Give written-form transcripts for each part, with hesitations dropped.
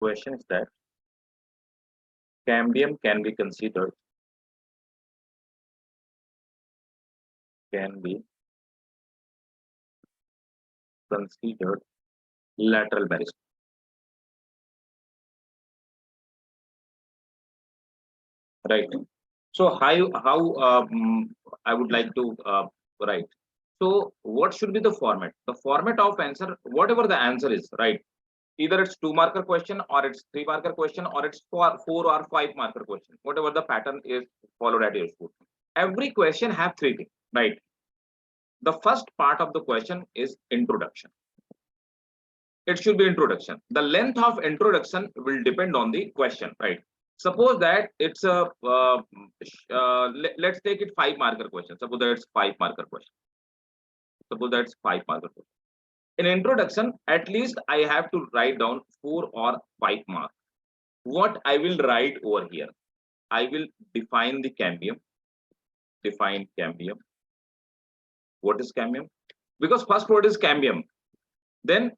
Question is that cambium can be considered lateral meristem. Right. So I would like to write. So what should be the format? The format of answer, whatever the answer is, right? Either it's 2-marker question, or it's 3-marker question, or it's 4 or 5-marker question. Whatever the pattern is followed at your school. Every question have 3 things, right? The first part of the question is introduction. It should be introduction. The length of introduction will depend on the question, right? Suppose that it's a let's take it 5-marker question. Suppose that's 5-marker question. Suppose that's 5-marker question. In introduction, at least I have to write down 4 or 5 marks. What I will write over here, I will define the cambium. Define cambium. What is cambium? Because first word is cambium. Then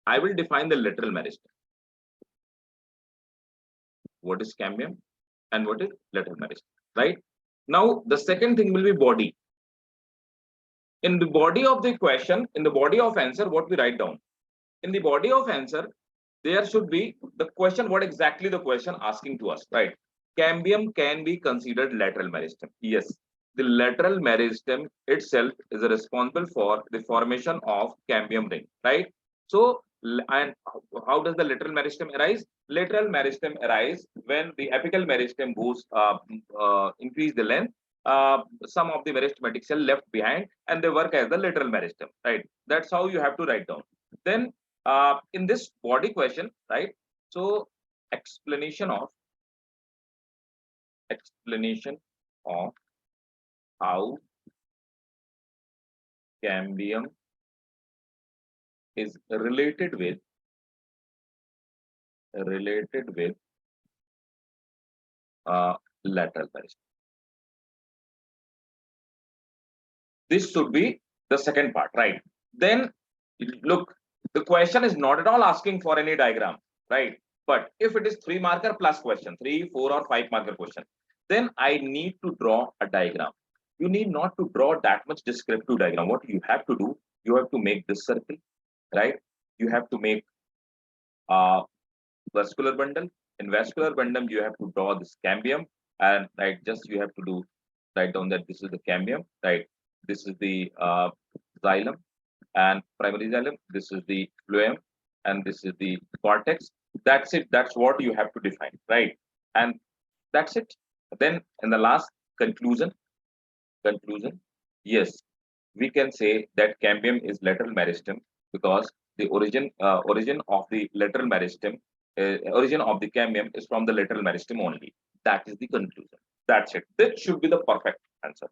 I will define the lateral meristem. What is cambium and what is lateral meristem, right? Now the second thing will be body. In the body of the question, in the body of answer, what we write down? In the body of answer, there should be the question, what exactly the question asking to us, right? Cambium can be considered lateral meristem. Yes, the lateral meristem itself is responsible for the formation of cambium ring, right? So, and how does the lateral meristem arise? Lateral meristem arise when the apical meristem goes increase the length. Some of the meristematic cell left behind, and they work as the lateral meristem, right? That's how you have to write down. Then in this body question, right? So explanation of how cambium is related with lateral meristem. This should be the second part, right? Then look, the question is not at all asking for any diagram, right? But if it is 3-marker plus question, 3, 4 or 5-marker question, then I need to draw a diagram. You need not to draw that much descriptive diagram. What you have to do, you have to make this circle, right? You have to make a vascular bundle. In vascular bundle, you have to draw this cambium, and right, just you have to do write down that this is the cambium, right? This is the xylem and primary xylem. This is the phloem, and this is the cortex. That's it. That's what you have to define, right? And that's it. Then in the last conclusion, yes, we can say that cambium is lateral meristem because the origin of the lateral meristem, origin of the cambium is from the lateral meristem only. That is the conclusion. That's it. That should be the perfect answer.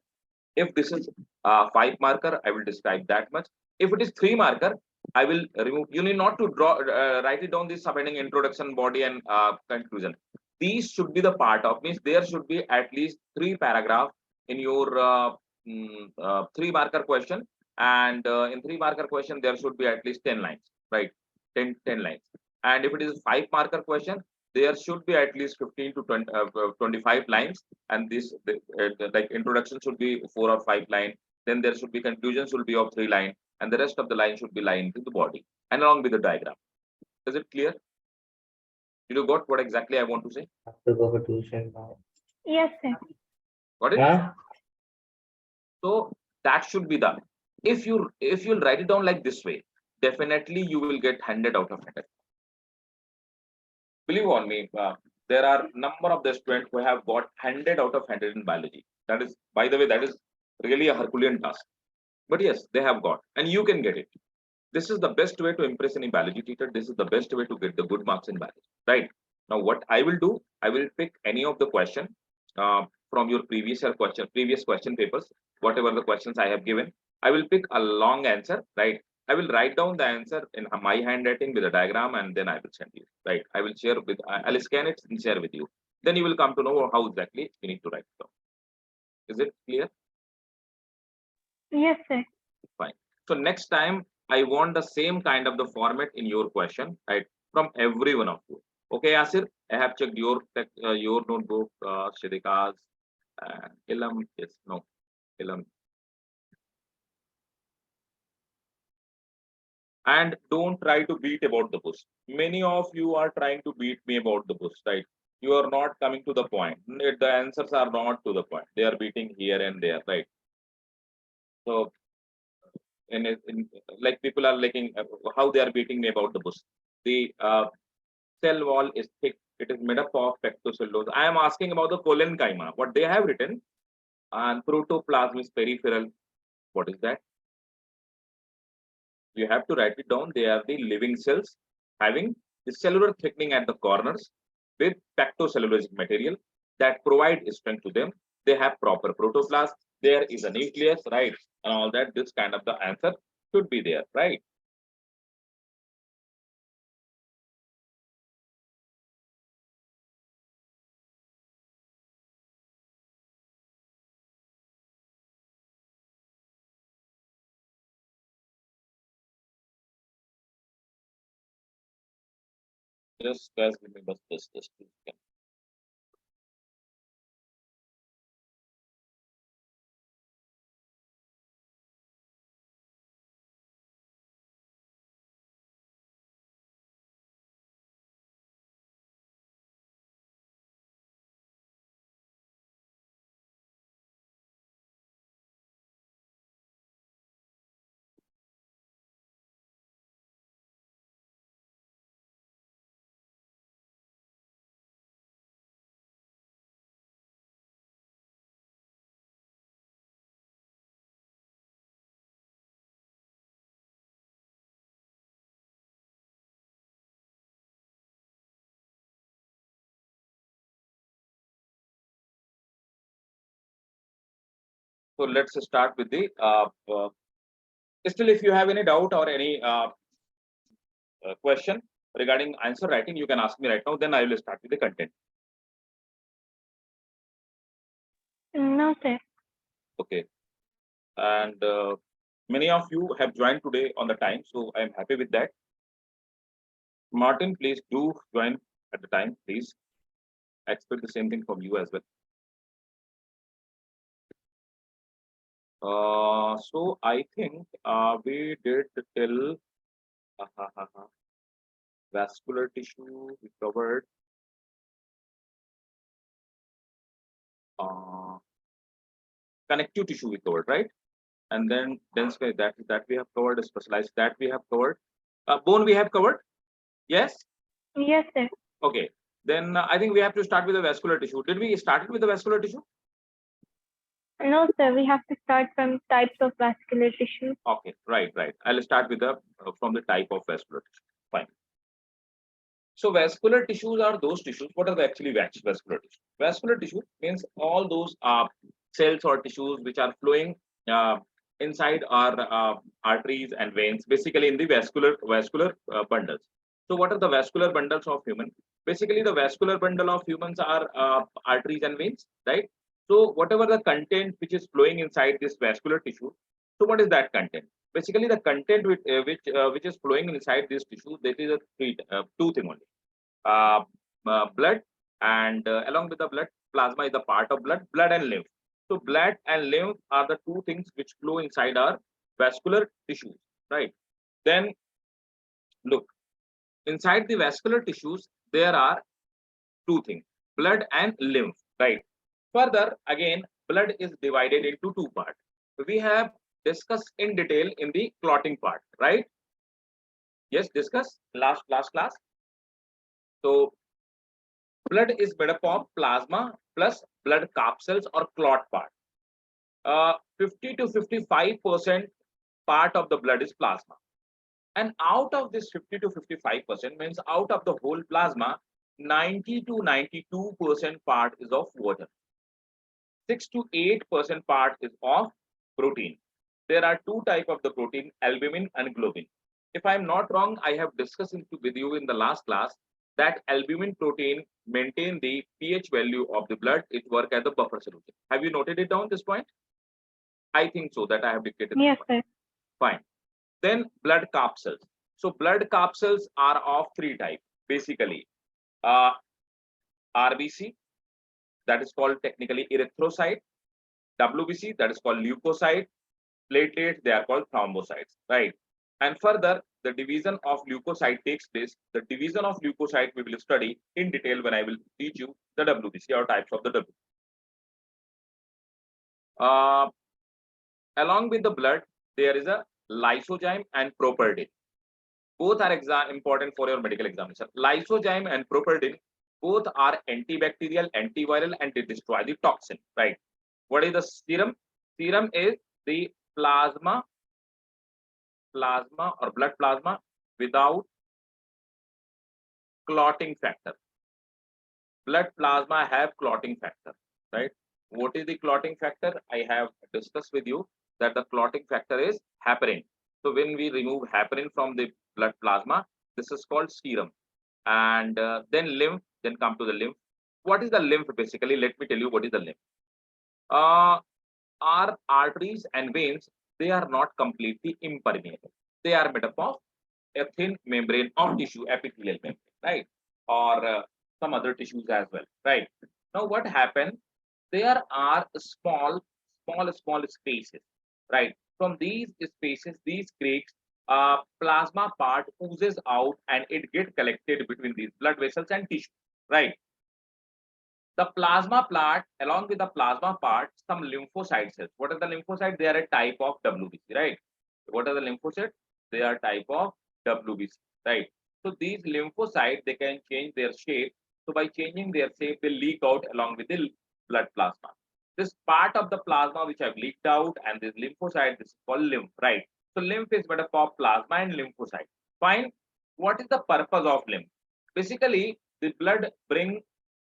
If this is 5-marker, I will describe that much. If it is 3-marker, I will remove. You need not to draw, write it down. This subheading, introduction, body, and conclusion. These should be the part of, means there should be at least 3 paragraphs in your 3-marker question, and in 3-marker question there should be at least 10 lines, right? 10 lines. And if it is 5-marker question, there should be at least 15 to 20, 25 lines, and this like introduction should be 4 or 5 lines. Then there should be conclusion should be of 3 lines, and the rest of the line should be lined to the body and along with the diagram. Is it clear? Did you got what exactly I want to say? Have to go for tuition now. Yes, sir. Got it? Huh? So that should be done. If you'll write it down like this way, definitely you will get 100 out of 100. Believe on me, there are number of the students who have got 100 out of 100 in biology. That is, by the way, that is really a Herculean task. But yes, they have got, and you can get it. This is the best way to impress any biology teacher. This is the best way to get the good marks in biology, right? Now, what I will do, I will pick any of the question from your previous question papers, whatever the questions I have given. I will pick a long answer, right? I will write down the answer in my handwriting with a diagram, and then I will send you, right? I will share with, I'll scan it and share with you. Then you will come to know how exactly you need to write it down. Is it clear? Yes, sir. Fine. So next time, I want the same kind of the format in your question, right? From every one of you. Okay, Asir, I have checked your notebook, Shidika's, Ilam. Yes, no, Ilam. And don't try to beat about the bush. Many of you are trying to beat me about the bush, right? You are not coming to the point. The answers are not to the point. They are beating here and there, right? So, like people are liking how they are beating me about the bush. The cell wall is thick. It is made up of pectocellulose. I am asking about the collenchyma. What they have written, and protoplasm is peripheral. What is that? You have to write it down. They are the living cells having the cellular thickening at the corners with pectocellulosic material that provide strength to them. They have proper protoplasm. There is a nucleus, right? And all that. This kind of the answer should be there, right? Just guys, give me this. So let's start with the still, if you have any doubt or any question regarding answer writing, you can ask me right now. Then I will start with the content. No, sir. Okay. And many of you have joined today on the time, so I am happy with that. Martin, please do join at the time, please. I expect the same thing from you as well. So I think we did till vascular tissue. We covered connective tissue. We covered, right? And then dense that we have covered. Specialized that we have covered. Bone we have covered. Yes. Yes, sir. Okay. Then I think we have to start with the vascular tissue. Did we start with the vascular tissue? No, sir. We have to start from types of vascular tissue. Okay, right. I'll start with the from the type of vascular tissue. Fine. So vascular tissues are those tissues. What are the actually vascular tissue? Vascular tissue means all those cells or tissues which are flowing inside our arteries and veins, basically in the vascular bundles. So what are the vascular bundles of human? Basically, the vascular bundle of humans are arteries and veins, right? So whatever the content which is flowing inside this vascular tissue, so what is that content? Basically, the content which is flowing inside this tissue, that is two thing only. Blood, and along with the blood, plasma is the part of blood and lymph. So blood and lymph are the two things which flow inside our vascular tissues, right? Then look, inside the vascular tissues, there are two things, blood and lymph, right? Further, again, blood is divided into two parts. We have discussed in detail in the clotting part, right? Yes, discuss last class. So blood is made up of plasma plus blood capsules or clot part. 50 to 55% part of the blood is plasma. And out of this 50 to 55% means out of the whole plasma, 90 to 92% part is of water. 6 to 8% part is of protein. There are two types of the protein, albumin and globin. If I'm not wrong, I have discussed with you in the last class that albumin protein maintain the pH value of the blood. It work as a buffer solution. Have you noted it down this point? I think so that I have dictated. Yes, sir. Fine. Then blood capsules. So blood capsules are of three types, basically. RBC, that is called technically erythrocyte. WBC, that is called leukocyte. Platelets, they are called thrombocytes, right? And further, the division of leukocyte takes place. The division of leukocyte we will study in detail when I will teach you the WBC or types of the WBC. Along with the blood, there is a lysozyme and properdin. Both are important for your medical examination. Lysozyme and properdin, both are antibacterial, antiviral, and they destroy the toxin, right? What is the serum? Serum is the plasma or blood plasma without clotting factor. Blood plasma have clotting factor, right? What is the clotting factor? I have discussed with you that the clotting factor is heparin. So when we remove heparin from the blood plasma, this is called serum. And then lymph, then come to the lymph. What is the lymph basically? Let me tell you what is the lymph. Our arteries and veins, they are not completely impermeable. They are made up of a thin membrane of tissue, epithelial membrane, right? Or some other tissues as well, right? Now, what happens? There are small spaces, right? From these spaces, these cracks, plasma part oozes out and it gets collected between these blood vessels and tissue, right? The plasma part, along with the plasma part, some lymphocyte cells. What are the lymphocytes? They are a type of WBC, right? What are the lymphocytes? They are type of WBC, right? So these lymphocytes, they can change their shape. So by changing their shape, they leak out along with the blood plasma. This part of the plasma which have leaked out and this lymphocyte, this is called lymph, right? So lymph is made up of plasma and lymphocyte. Fine. What is the purpose of lymph? Basically, the blood bring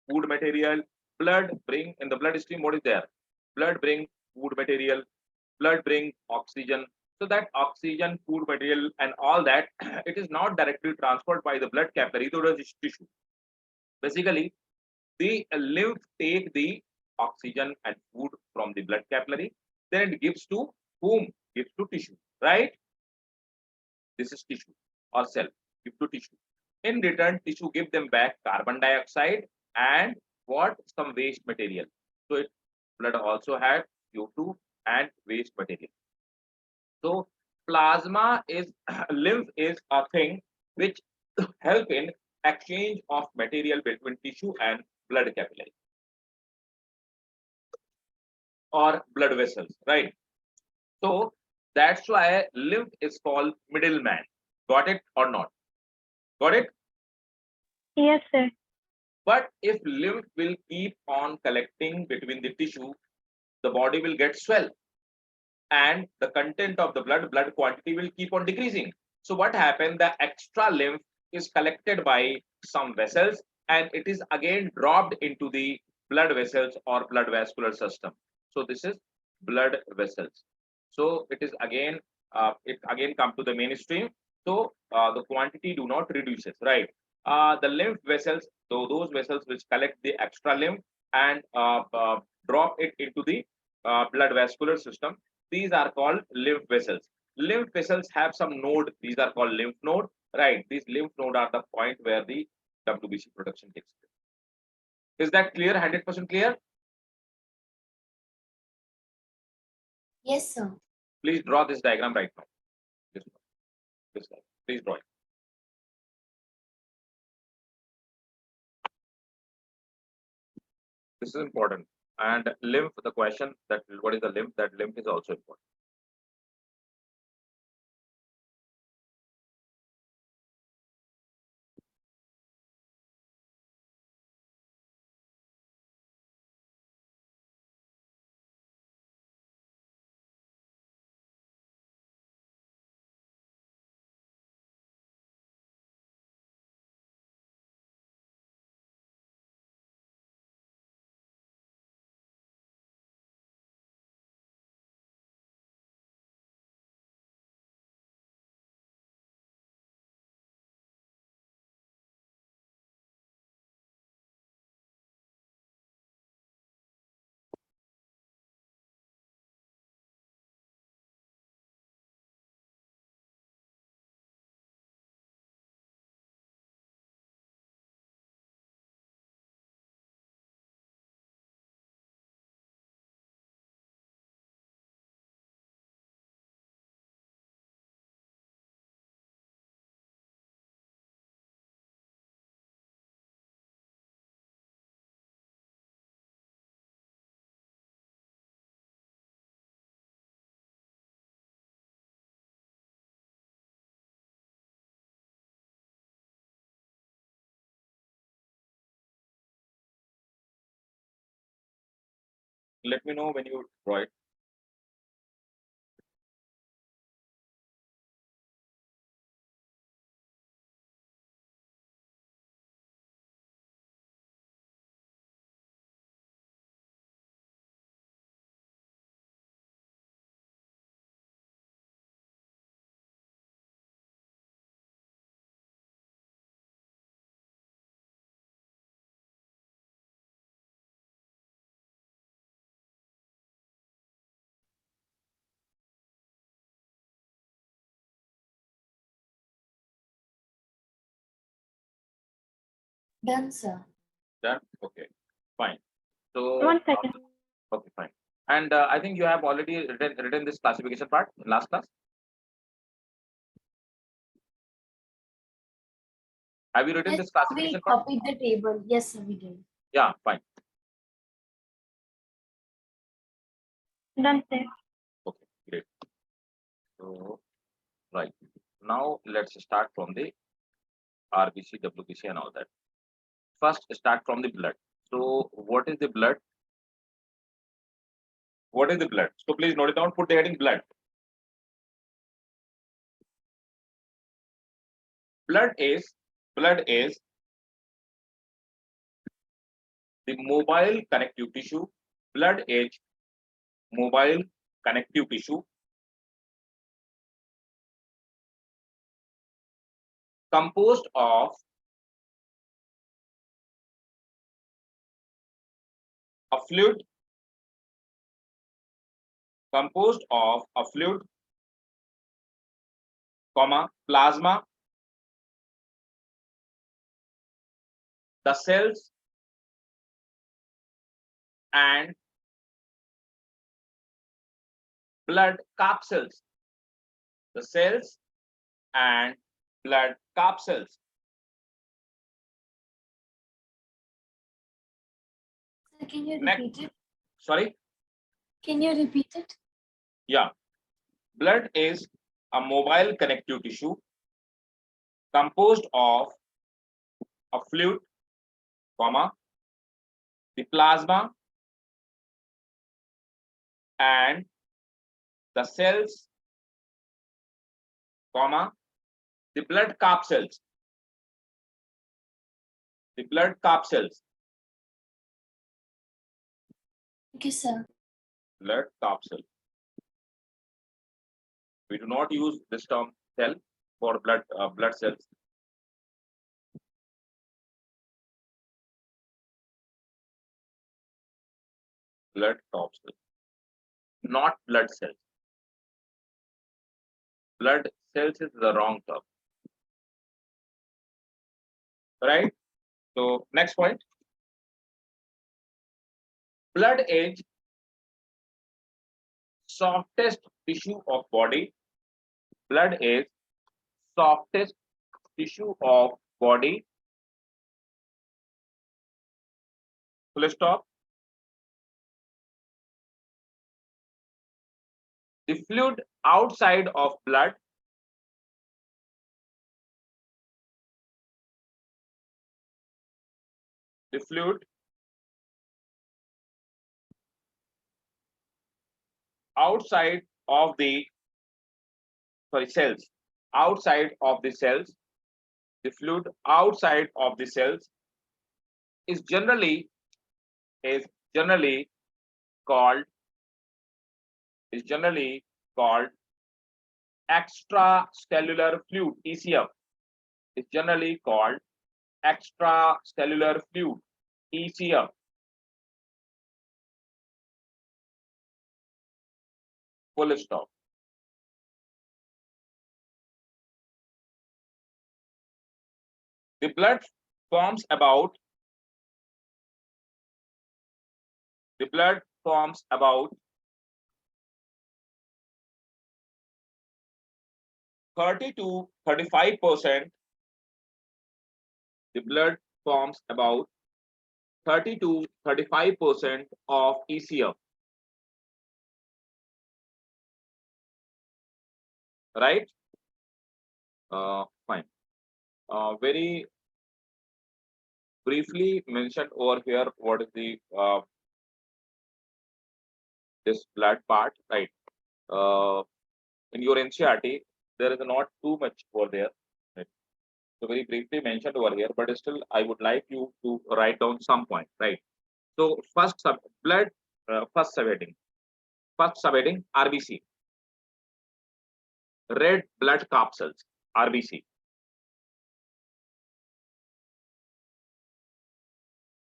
food material. Blood bring in the bloodstream. What is there? Blood bring food material. Blood bring oxygen. So that oxygen, food material, and all that, it is not directly transferred by the blood capillary to the tissue. Basically, the lymph take the oxygen and food from the blood capillary, then it gives to whom? Gives to tissue, right? This is tissue or cell, give to tissue. In return, tissue give them back carbon dioxide and what? Some waste material. So it, blood also had CO2 and waste material. So plasma is lymph is a thing which help in exchange of material between tissue and blood capillary or blood vessels, right? So that's why lymph is called middleman. Got it or not? Got it? Yes, sir. But if lymph will keep on collecting between the tissue, the body will get swell and the content of the blood quantity will keep on decreasing. So what happened? The extra lymph is collected by some vessels and it is again dropped into the blood vessels or blood vascular system. So this is blood vessels. So it is again, it again come to the mainstream. So the quantity do not reduces, right? The lymph vessels, so those vessels which collect the extra lymph and drop it into the blood vascular system, these are called lymph vessels. Lymph vessels have some node. These are called lymph node, right? These lymph node are the point where the WBC production takes place. Is that clear? 100% clear? Yes, sir. Please draw this diagram right now. This one. Please draw it. This is important. And lymph, the question that what is the lymph? That lymph is also important. let me know when you draw it. Done, sir. Done. Okay, fine. So One second. okay, fine. And I think you have already written this classification part in last class. Have you written Yes, this sir, we classification part? copied the table. Yes, sir, we did. Yeah, fine. Done, sir. Okay, great. So right now let's start from the RBC, WBC, and all that. First, start from the blood. So what is the blood? What is the blood? So please note it down. Put the heading blood. Blood is the mobile connective tissue. Blood is mobile connective tissue composed of a fluid, plasma, the cells, and blood capsules. The cells and blood capsules. Sir, can you Next. repeat it? Sorry? Can you repeat it? Yeah. Blood is a mobile connective tissue composed of a fluid, the plasma, and the cells, the blood capsules. The blood capsules. Okay, sir. Blood capsule. We do not use this term cell for blood cells. Blood capsule, not blood cells. Blood cells is the wrong term. Right? So next point. Blood is softest tissue of body. Blood is softest tissue of body. Full stop. The fluid outside of blood the fluid outside of the cells, outside of the cells, the fluid outside of the cells is generally called extracellular fluid, ECF. Is generally called extracellular fluid, ECF. Full stop. The blood forms about 30 to 35%. The blood forms about 30 to 35% of ECF. Right? Fine. Very briefly mentioned over here what is the this blood part, right? In your NCRT, there is not too much over there. Right? So very briefly mentioned over here, but still I would like you to write down some point, right? So first blood, first subheading RBC, red blood capsules, RBC.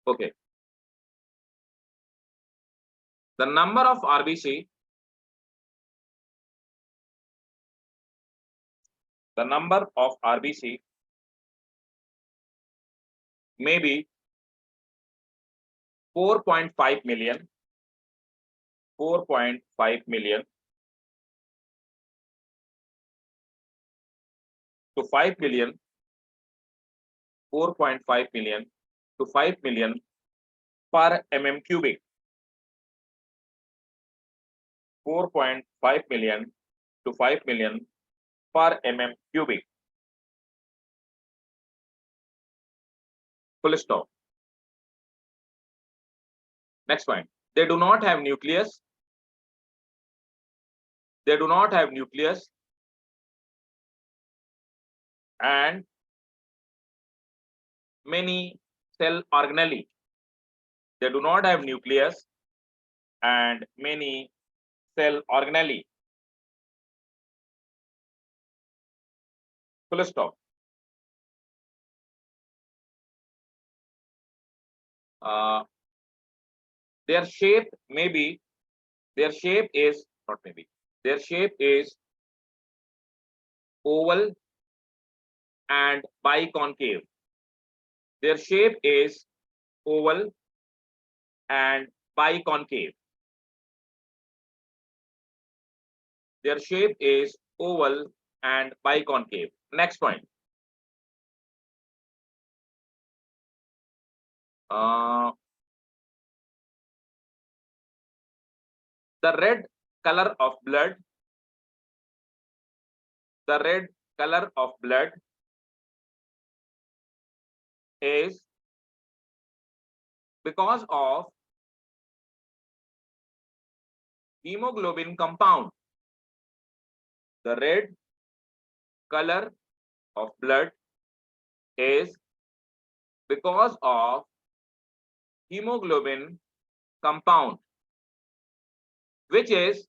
Okay. The number of RBC, may be 4.5 million, 4.5 million to 5 million, 4.5 million to 5 million per mm cubic. 4.5 million to 5 million per mm cubic. Full stop. Next point. They do not have nucleus. They do not have nucleus and many cell organelle. They do not have nucleus and many cell organelle. Full stop. Their shape is oval and biconcave. Their shape is oval and biconcave. Their shape is oval and biconcave. Next point. The red color of blood, is because of hemoglobin compound. The red color of blood is because of hemoglobin compound, which is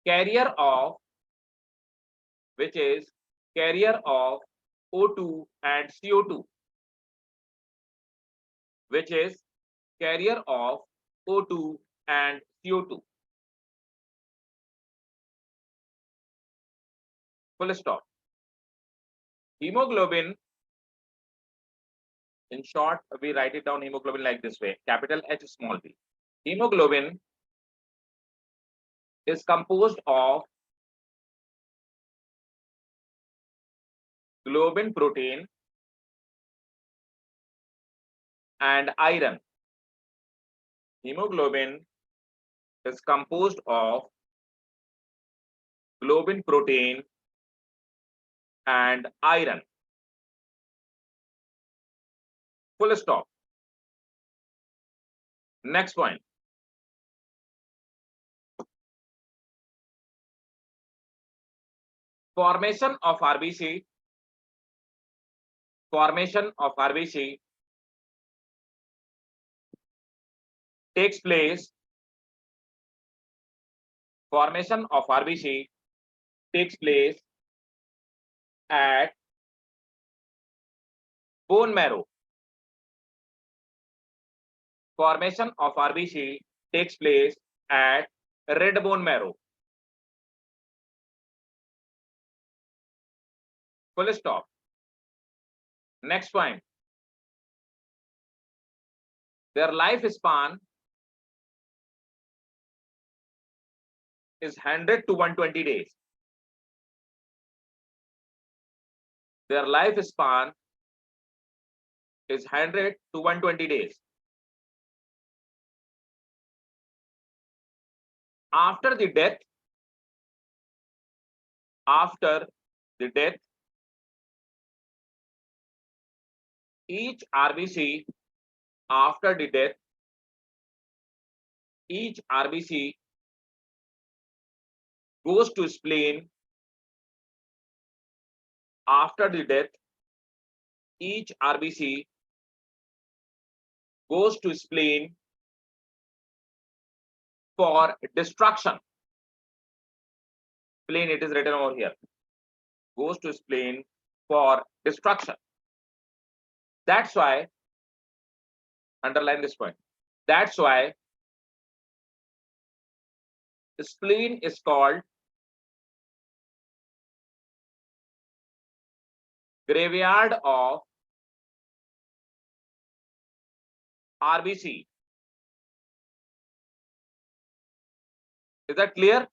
carrier of O2 and CO2, which is carrier of O2 and CO2. Full stop. Hemoglobin, in short, we write it down hemoglobin like this way, capital H, small b. Hemoglobin is composed of globin protein and iron. Hemoglobin is composed of globin protein and iron. Full stop. Next point. Formation of RBC takes place at bone marrow. Formation of RBC takes place at red bone marrow. Full stop. Next point. Their lifespan is 100 to 120 days. Their lifespan is 100 to 120 days. After the death, each RBC after the death, each RBC goes to spleen. After the death, each RBC goes to spleen for destruction. Spleen, it is written over here, goes to spleen for destruction. That's why, underline this point, that's why the spleen is called graveyard of RBC. Is that clear?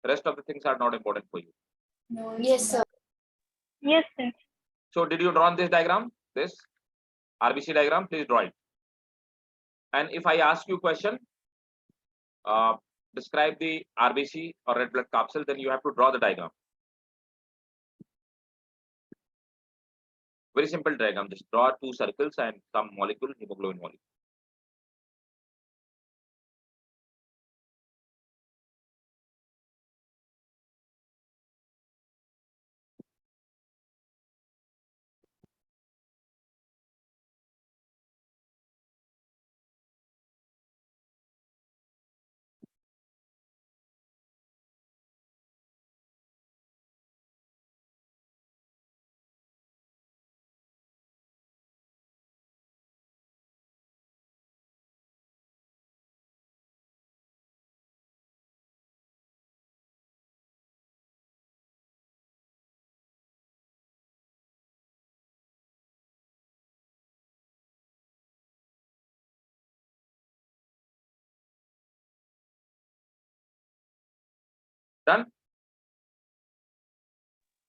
The rest of the things are not important for you. No, yes, sir. Yes, sir. So did you draw this diagram? This RBC diagram, please draw it. And if I ask you question, describe the RBC or red blood capsule, then you have to draw the diagram. Very simple diagram. Just draw two circles and some molecule, hemoglobin molecule. Done?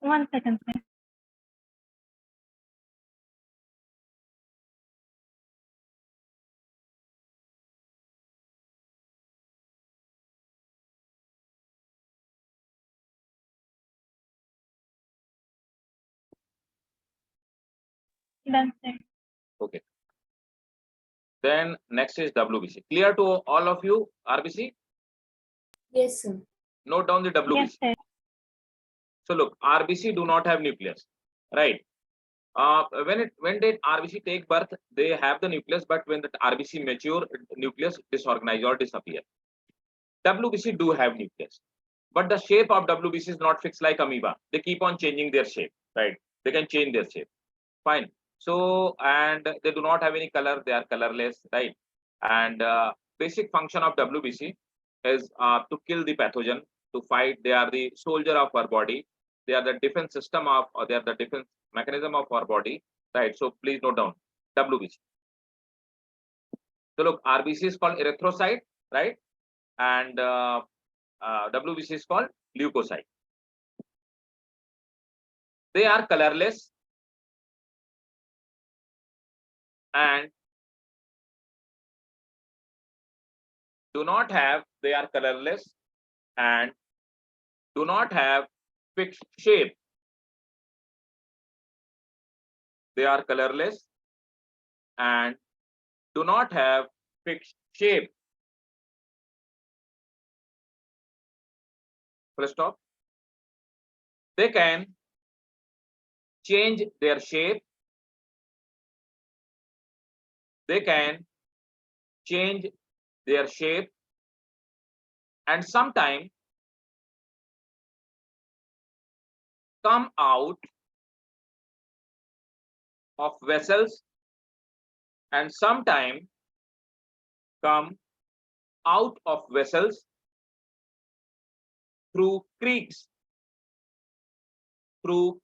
1 second, sir. Done, sir. Okay. Then next is WBC. Clear to all of you, RBC? Yes, sir. Note down the WBC. Yes, sir. So look, RBC do not have nucleus, right? When did RBC take birth, they have the nucleus, but when the RBC mature, nucleus disorganize or disappear. WBC do have nucleus, but the shape of WBC is not fixed like amoeba. They keep on changing their shape, right? They can change their shape. Fine. So, and they do not have any color, they are colorless, right? And basic function of WBC is to kill the pathogen, to fight. They are the soldier of our body. They are the defense system of, or they are the defense mechanism of our body, right? So please note down WBC. So look, RBC is called erythrocyte, right? And WBC is called leukocyte. They are colorless and do not have, they are colorless and do not have fixed shape. They are colorless and do not have fixed shape. Full stop. They can change their shape. They can change their shape and sometimes come out of vessels and sometimes come out of vessels through creeks. To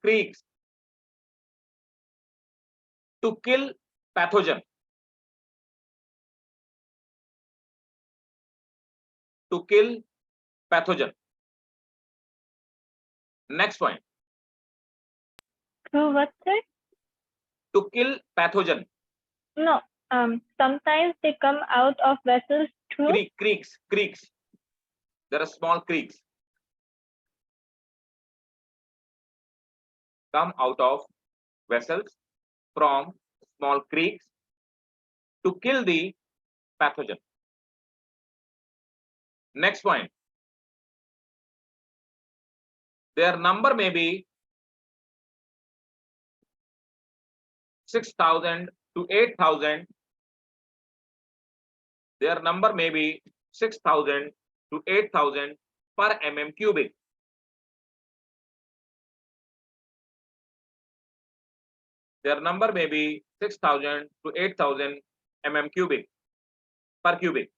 kill pathogen. To kill pathogen. Next point. Through what, sir? To kill pathogen. No. Sometimes they come out of vessels through. Creeks. There are small creeks. Come out of vessels from small creeks to kill the pathogen. Next point. Their number may be 6,000 to 8,000. Their number may be 6,000 to 8,000 per mm cubic. Their number may be 6,000 to 8,000 mm cubic per cubic.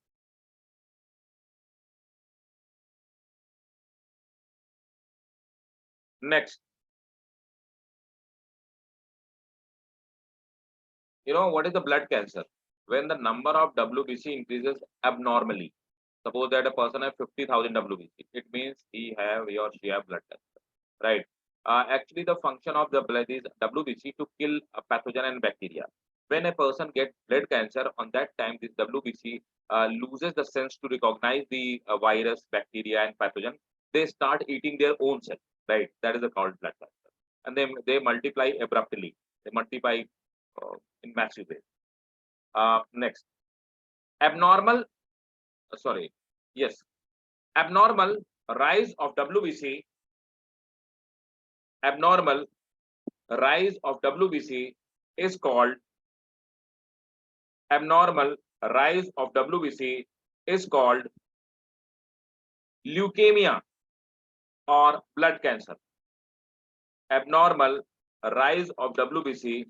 Next, you know what is the blood cancer? When the number of WBC increases abnormally. Suppose that a person has 50,000 WBC, it means he or she have blood cancer, right? Actually, the function of the blood is WBC to kill a pathogen and bacteria. When a person gets blood cancer, on that time this WBC loses the sense to recognize the virus, bacteria, and pathogen. They start eating their own cells, right? That is called blood cancer, and they multiply abruptly. They multiply in massive ways. Next, abnormal. Sorry, yes, abnormal rise of WBC. Abnormal rise of WBC is called abnormal rise of WBC is called leukemia or blood cancer. Abnormal rise of WBC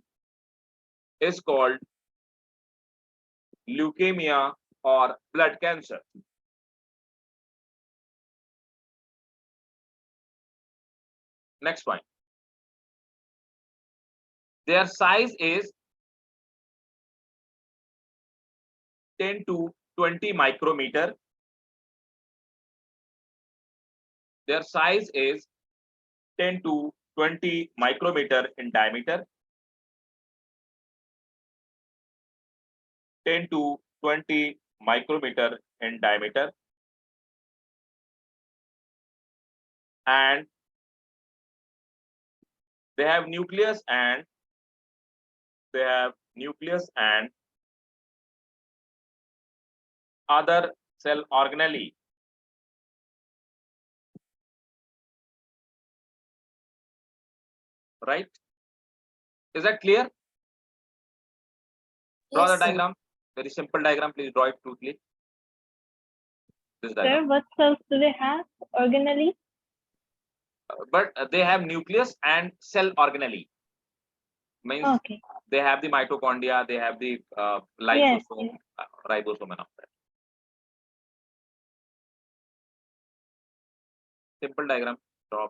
is called leukemia or blood cancer. Next point. Their size is 10 to 20 micrometer. Their size is 10 to 20 micrometer in diameter. 10 to 20 micrometer in diameter. And they have nucleus and other cell organelle. Right? Is that clear? Draw the diagram. Very simple diagram. Please draw it quickly. This diagram. Sir, what cells do they have? Organelle? But they have nucleus and cell organelle. Means Okay. they have the mitochondria, they have the lysosome, ribosome, and all that. Simple diagram. Draw.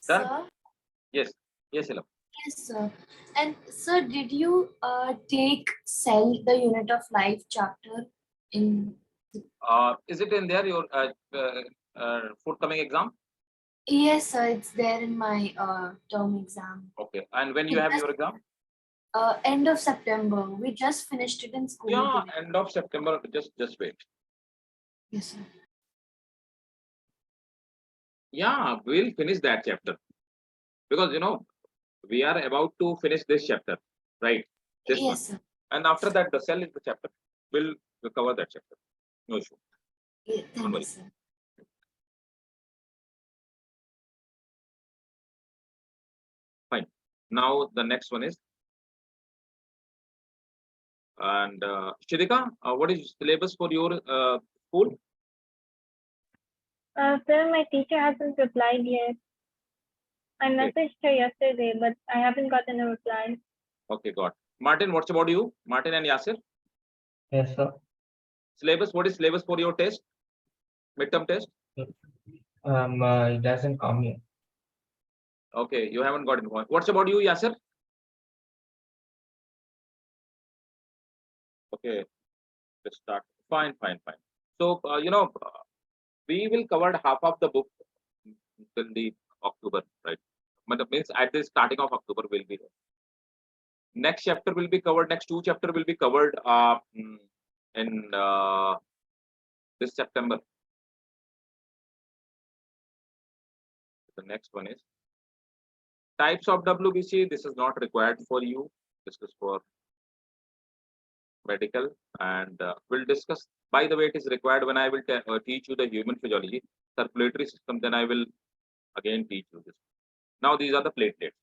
Done? Sir? Yes. Yes, Ilam. Yes, sir. And sir, did you take cell, the unit of life chapter in? Is it in there, your forthcoming exam? Yes, sir. It's there in my term exam. Okay. And when you have your exam? End of September. We just finished it in school. Yeah, today. end of September. Just wait. Yes, sir. Yeah, we'll finish that chapter because we are about to finish this chapter, right? This one. Yes, sir. And after that, the cell is the chapter. We'll cover that chapter. No issue. Yeah, Don't thank worry. you, sir. Fine. Now the next one is, and Shidika, what is syllabus for your school? Sir, my teacher hasn't replied yet. I Okay. messaged her yesterday, but I haven't gotten a reply. Okay, got. Martin, what's about you? Martin and Yasir? Yes, sir. Syllabus, what is syllabus for your test? Midterm test? It doesn't come yet. Okay, you haven't got it. What's about you, Yasir? Okay, let's start. Fine, fine, fine. So, we will cover half of the book till the October, right? But that means at the starting of October will be there. Next chapter will be covered. Next two chapter will be covered in this September. The next one is types of WBC. This is not required for you. This is for medical, and we'll discuss. By the way, it is required when I will teach you the human physiology, circulatory system. Then I will again teach you this. Now these are the platelets.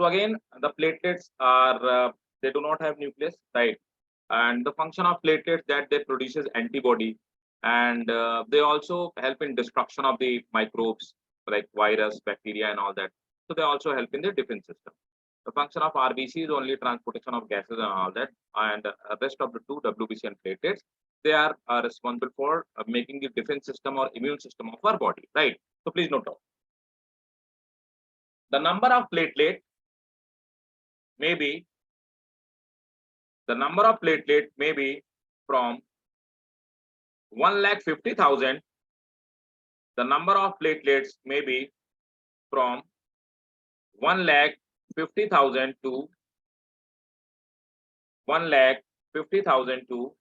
So again, the platelets are they do not have nucleus, right? And the function of platelets that they produces antibody, and they also help in destruction of the microbes like virus, bacteria, and all that. So they also help in the defense system. The function of RBC is only transportation of gases and all that, and rest of the two WBC and platelets, they are responsible for making the defense system or immune system of our body, right? So please note down. The number of platelet may be from 1,50,000. The number of platelets may be from 1,50,000 to 1,50,000 to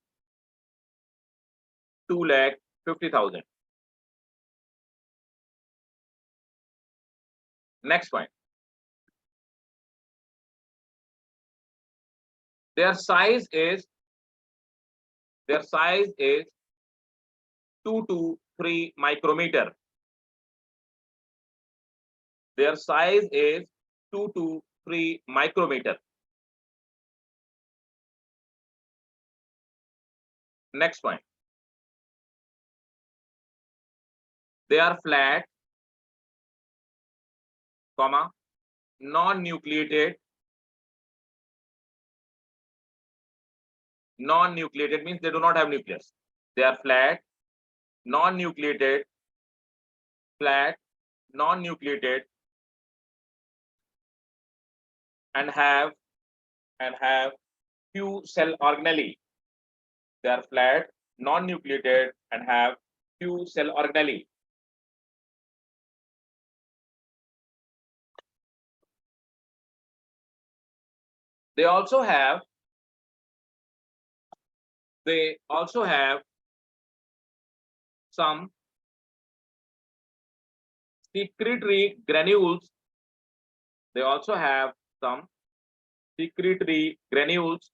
2,50,000. Next point. Their size is 2 to 3 micrometer. Their size is 2 to 3 micrometer. Next point. They are flat, comma, non-nucleated. Non-nucleated means they do not have nucleus. They are flat, non-nucleated, and have few cell organelle. They are flat, non-nucleated, and have few cell organelle. They also have some secretory granules. They also have some secretory granules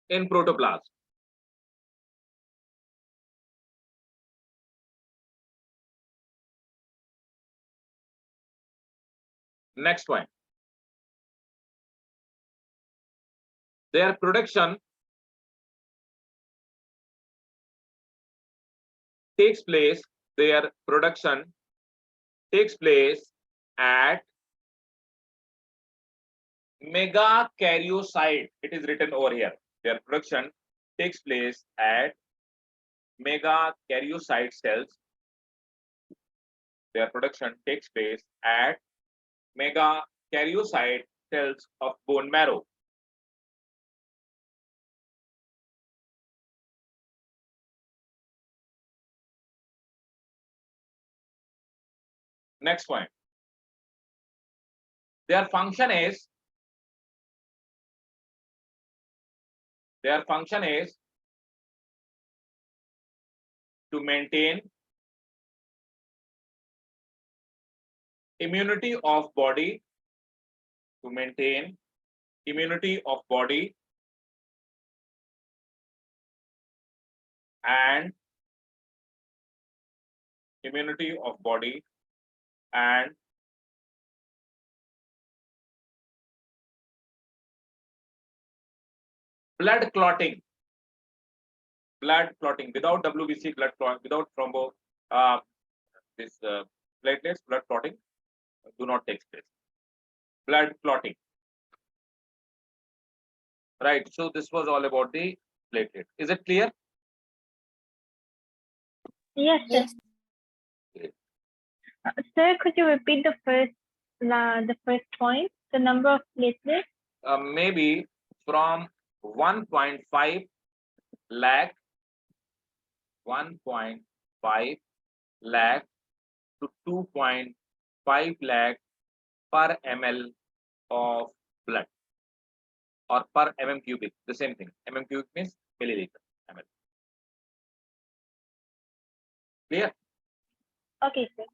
in protoplasm. Next one. Their production takes place at megakaryocyte. It is written over here. Their production takes place at megakaryocyte cells. Their production takes place at megakaryocyte cells of bone marrow. Next point. Their function is to maintain immunity of body, and immunity of body and blood clotting. Blood clotting without WBC, blood clot without thrombo, this platelets, blood clotting do not take place. Blood clotting. Right. So this was all about the platelet. Is it clear? Yes, sir. Yes. Sir, could you repeat the first point? The number of platelets? Maybe from 1.5 lakh, 1.5 lakh to 2.5 lakh per ml of blood, or per mm cubic, the same thing. Mm cubic means milliliter, ml. Clear? Okay, sir.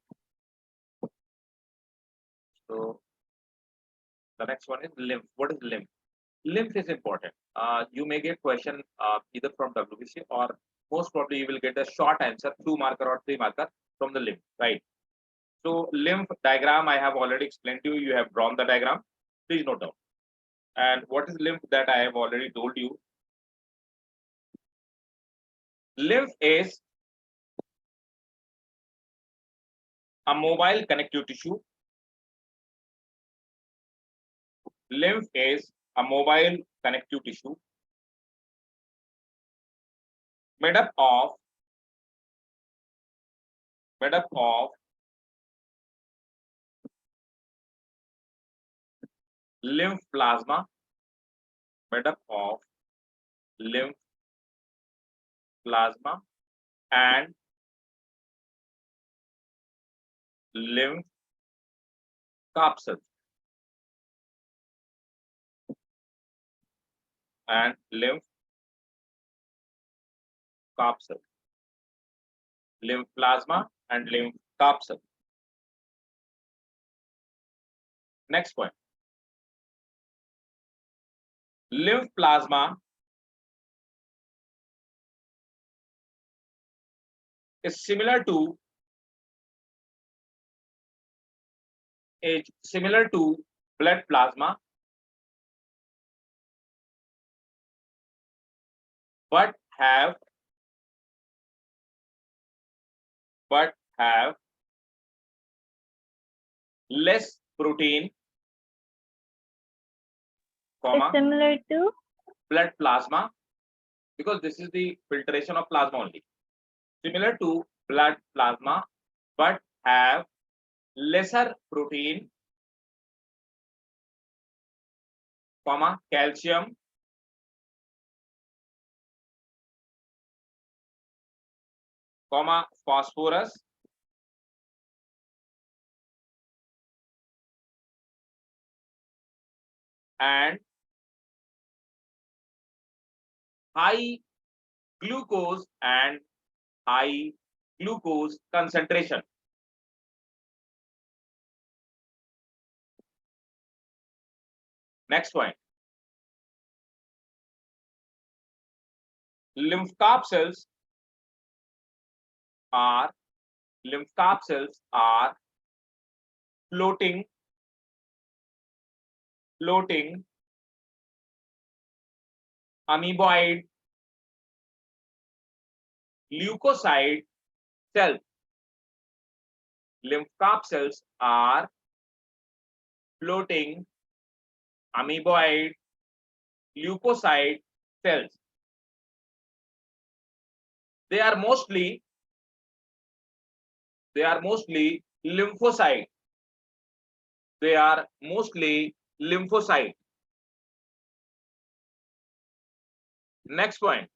So the next one is lymph. What is lymph? Lymph is important. You may get question either from WBC, or most probably you will get a short answer, 2 marker or 3 marker from the lymph, right? So lymph diagram I have already explained to you. You have drawn the diagram. Please note down. And what is lymph that I have already told you? Lymph is a mobile connective tissue. Lymph is a mobile connective tissue made up of lymph plasma, made up of lymph plasma and lymph capsules and lymph capsule. Lymph plasma and lymph capsule. Next point. Lymph plasma is similar to blood plasma, but have less protein, It's comma, similar to? blood plasma, because this is the filtration of plasma only. Similar to blood plasma, but have lesser protein, comma, calcium, comma, phosphorus, and high glucose concentration. Next point. Lymph capsules are floating amoeboid leukocyte cells. Lymph capsules are floating amoeboid leukocyte cells. They are mostly lymphocyte. They are mostly lymphocyte. Next point.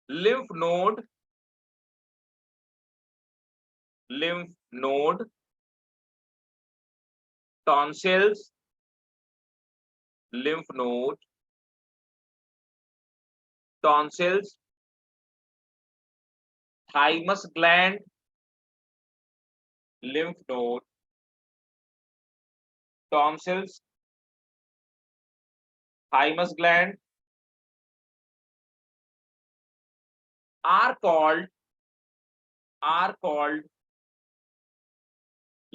Lymph node, tonsils, lymph node, tonsils, thymus gland, lymph node, tonsils, thymus gland are called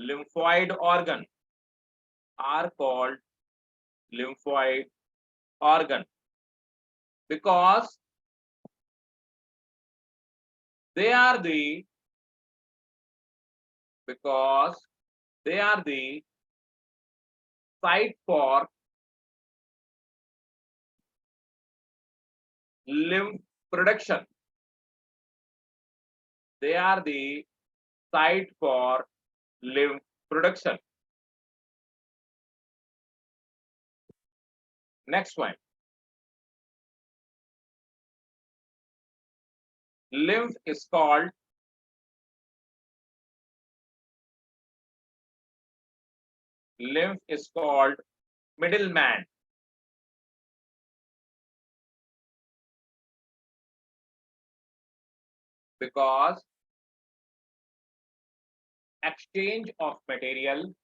lymphoid organ, are called lymphoid organ, because they are the site for lymph production. They are the site for lymph production. Next one. Lymph is called middleman. Because exchange of material,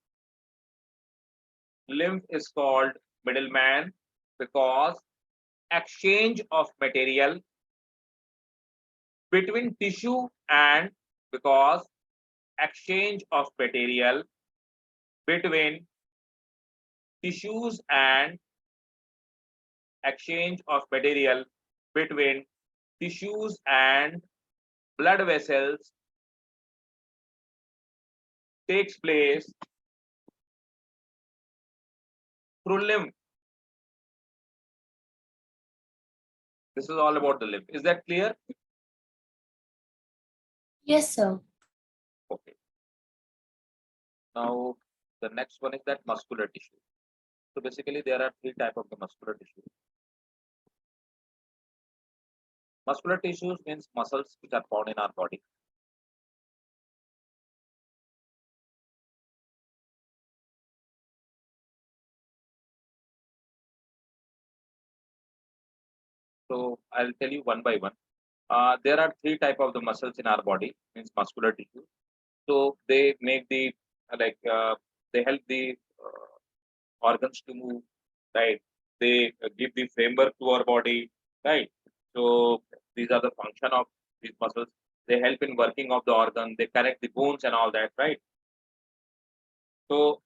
lymph is called middleman because exchange of material between tissue and exchange of material between tissues and exchange of material between tissues and blood vessels takes place through lymph. This is all about the lymph. Is that clear? Yes, sir. Okay. Now the next one is that muscular tissue. So basically there are three types of the muscular tissue. Muscular tissues means muscles which are found in our body. So I'll tell you one by one. There are three types of the muscles in our body, means muscular tissue. So they make the they help the organs to move, right? They give the framework to our body, right? So these are the function of these muscles. They help in working of the organ. They connect the bones and all that, right? So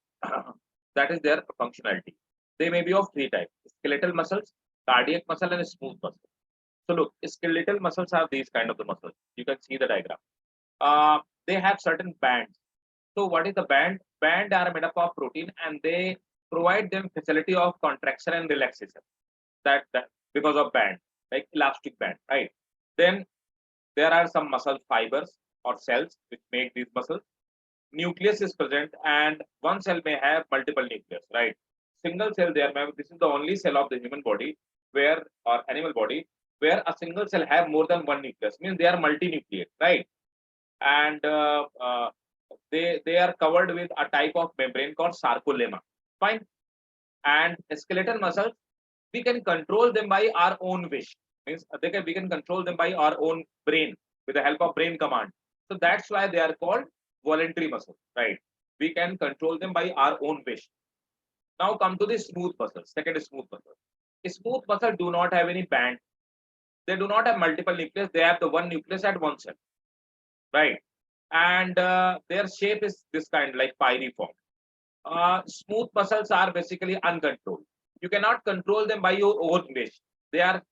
that is their functionality. They may be of three types: skeletal muscles, cardiac muscle, and smooth muscle. So look, skeletal muscles are these kind of the muscles. You can see the diagram. They have certain bands. So what is the band? Band are made up of protein and they provide them facility of contraction and relaxation. That because of band, like elastic band, right? Then there are some muscle fibers or cells which make these muscles. Nucleus is present and one cell may have multiple nucleus, right? Single cell there, this is the only cell of the human body where, or animal body, where a single cell have more than one nucleus, means they are multinucleate, right? And they are covered with a type of membrane called sarcolemma. Fine. And skeletal muscles, we can control them by our own wish. Means we can control them by our own brain with the help of brain command. So that's why they are called voluntary muscles, right? We can control them by our own wish. Now come to the smooth muscles. Second is smooth muscle. Smooth muscle do not have any band. They do not have multiple nucleus. They have the one nucleus at one cell, right? And their shape is this kind, like pyriform. Smooth muscles are basically uncontrolled. You cannot control them by your own wish. They are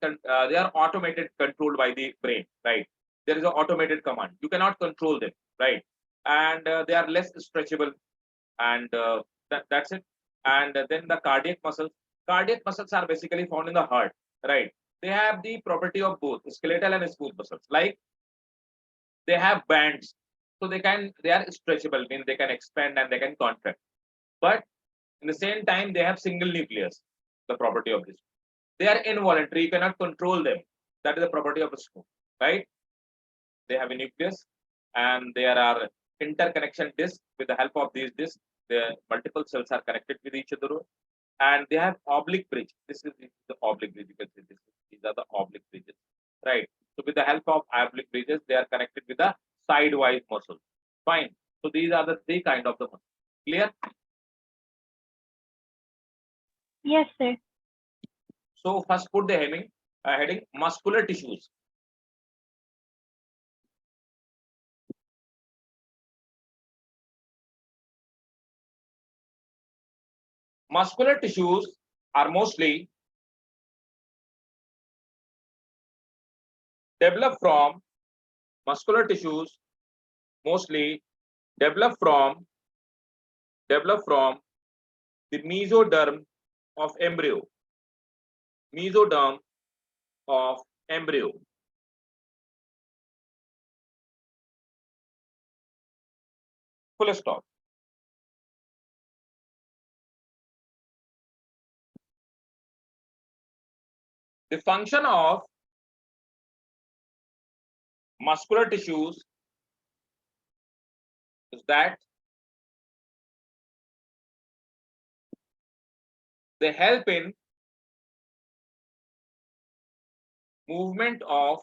automated, controlled by the brain, right? There is an automated command. You cannot control them, right? And they are less stretchable, and that's it. And then the cardiac muscles. Cardiac muscles are basically found in the heart, right? They have the property of both skeletal and smooth muscles. Like they have bands, so they are stretchable, means they can expand and they can contract. But in the same time, they have single nucleus. The property of this, they are involuntary. You cannot control them. That is the property of a smooth, right? They have a nucleus, and there are interconnection discs. With the help of these discs, the multiple cells are connected with each other, and they have oblique bridge. This is the oblique bridge. You can see this. These are the oblique bridges, right? So with the help of oblique bridges, they are connected with the sidewise muscles. Fine. So these are the three kind of the muscles. Clear? Yes, sir. So first put the heading muscular tissues. Muscular tissues are mostly developed from mostly developed from the mesoderm of embryo. Mesoderm of embryo. Full stop. The function of muscular tissues is that they help in movement of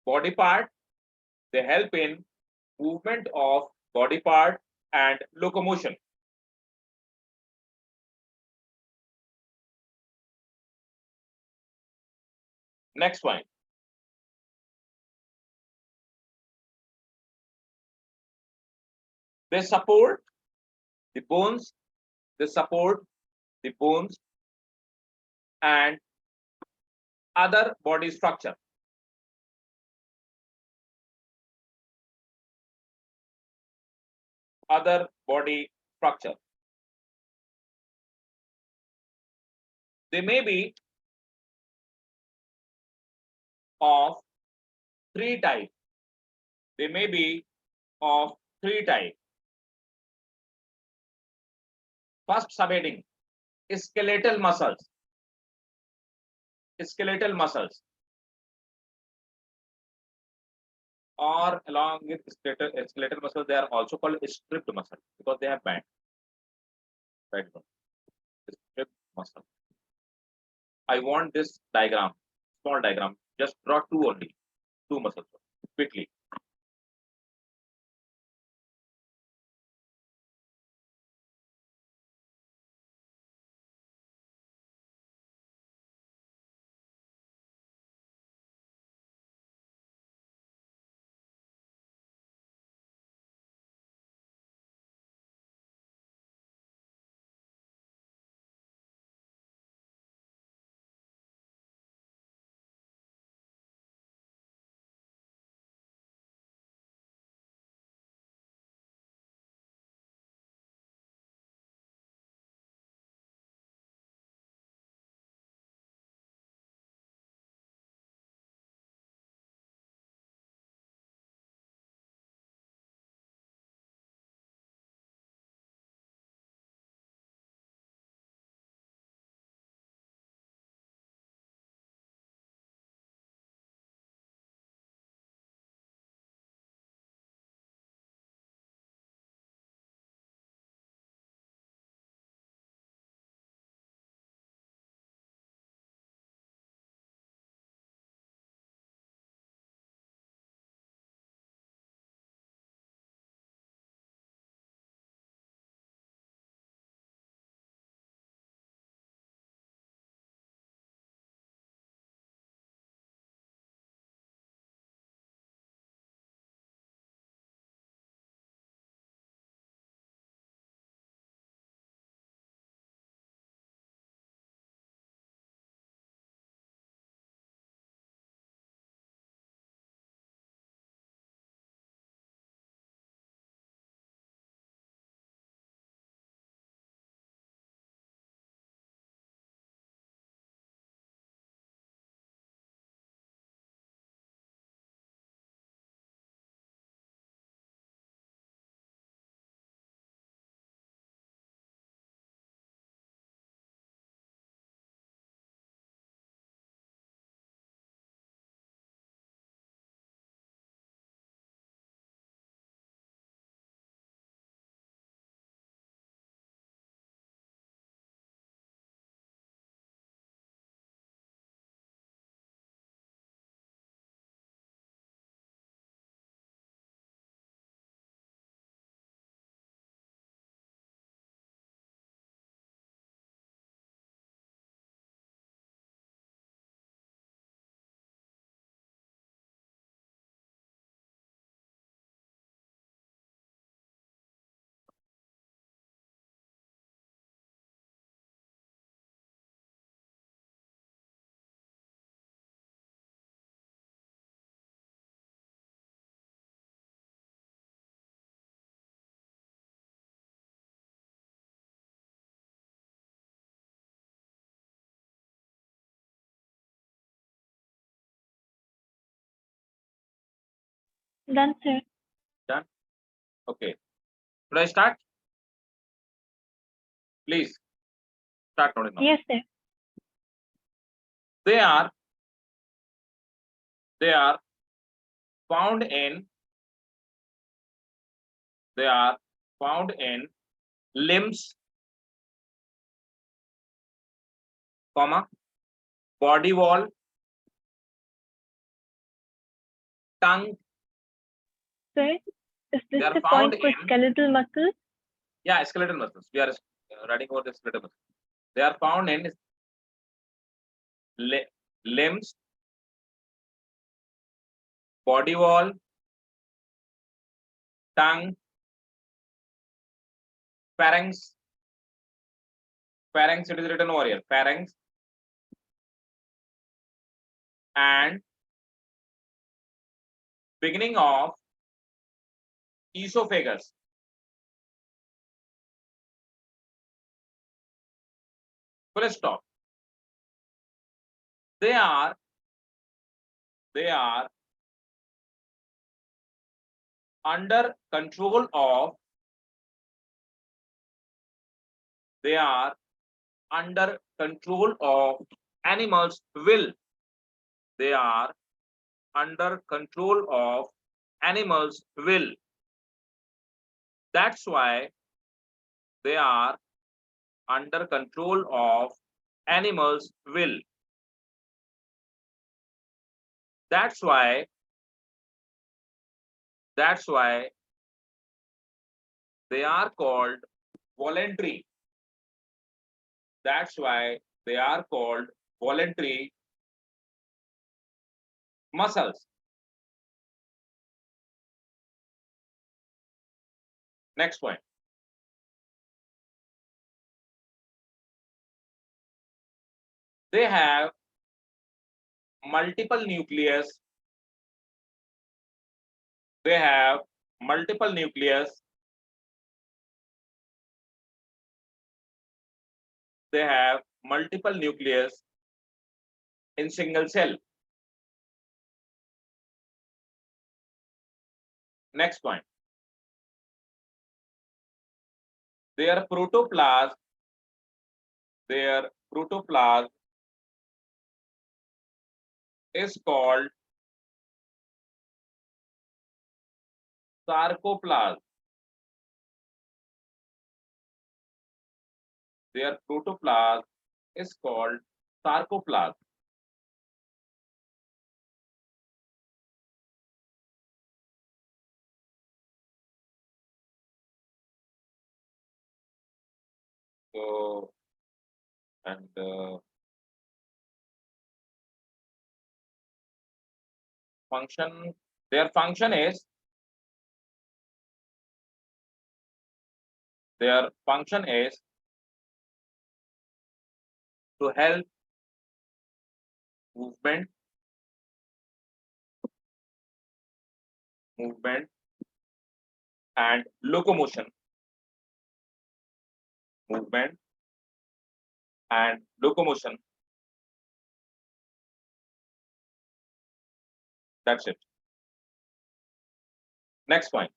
body part. They help in movement of body part and locomotion. Next point. They support the bones. They support the bones and other body structure. Other body structure. They may be of three types. They may be of three types. First subheading, skeletal muscles. Skeletal muscles. Or along with skeletal muscles, they are also called stripped muscle because they have band. Right. Stripped muscle. I want this diagram, small diagram. Just draw two only, two muscles quickly. Done, sir. Done. Okay. Should I start? Please start noting now. Yes, sir. They are found in limbs, comma, body wall, tongue. Sir, is this They are the found point for in skeletal muscles? Yeah, skeletal muscles. We are writing about the skeletal muscles. They are found in limbs, body wall, tongue, pharynx. Pharynx, it is written over here. Pharynx and beginning of esophagus. Full stop. They are under control of animals' will. They are under control of animals' will. That's why they are under control of animals' will. That's why they are called voluntary. That's why they are called voluntary muscles. Next point. They have multiple nucleus. They have multiple nucleus. They have multiple nucleus in single cell. Next point. Their protoplasm is called sarcoplasm. Their protoplasm is called sarcoplasm. So, and function, their function is to help movement and locomotion. Movement and locomotion. That's it. Next point.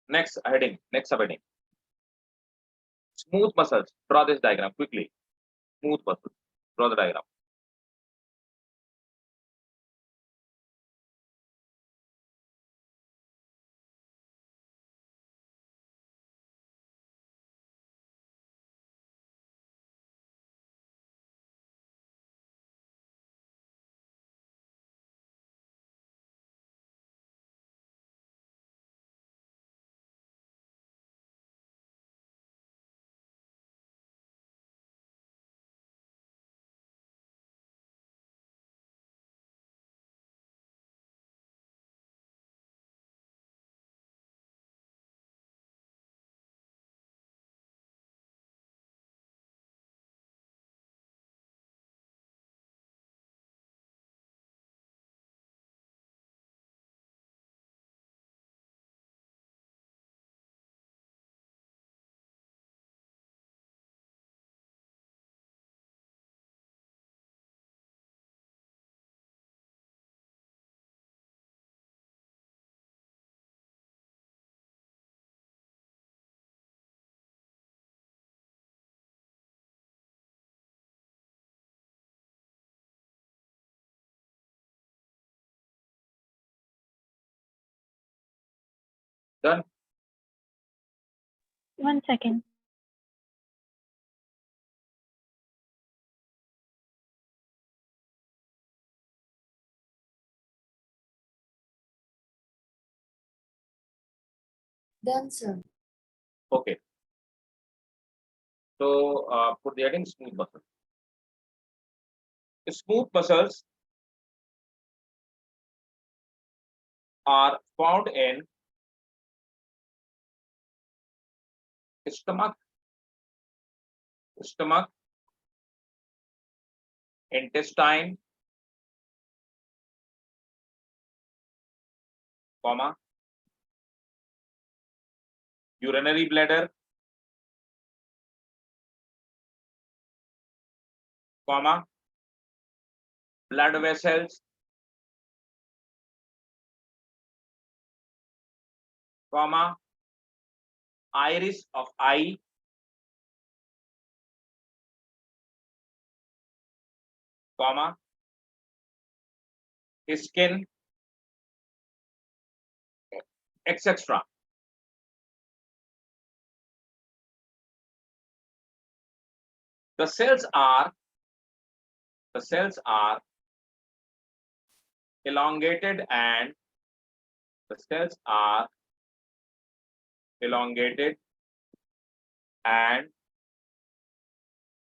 Next heading. Next subheading. Smooth muscles. Draw this diagram quickly. Smooth muscles. Draw the diagram. Done. 1 second. Done, sir. Okay. So put the heading smooth muscles. Smooth muscles are found in stomach, intestine, comma, urinary bladder, comma, blood vessels, comma, iris of eye, comma, skin, etc. The cells are elongated and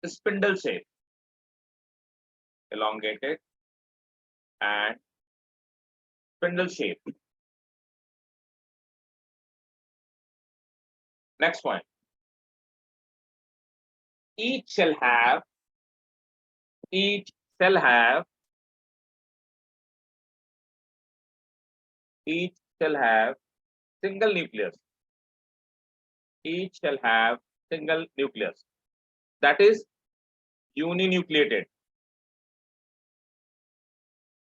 spindle shape. Elongated and spindle shape. Next point. Each cell have single nucleus. Each shall have single nucleus. That is uninucleated.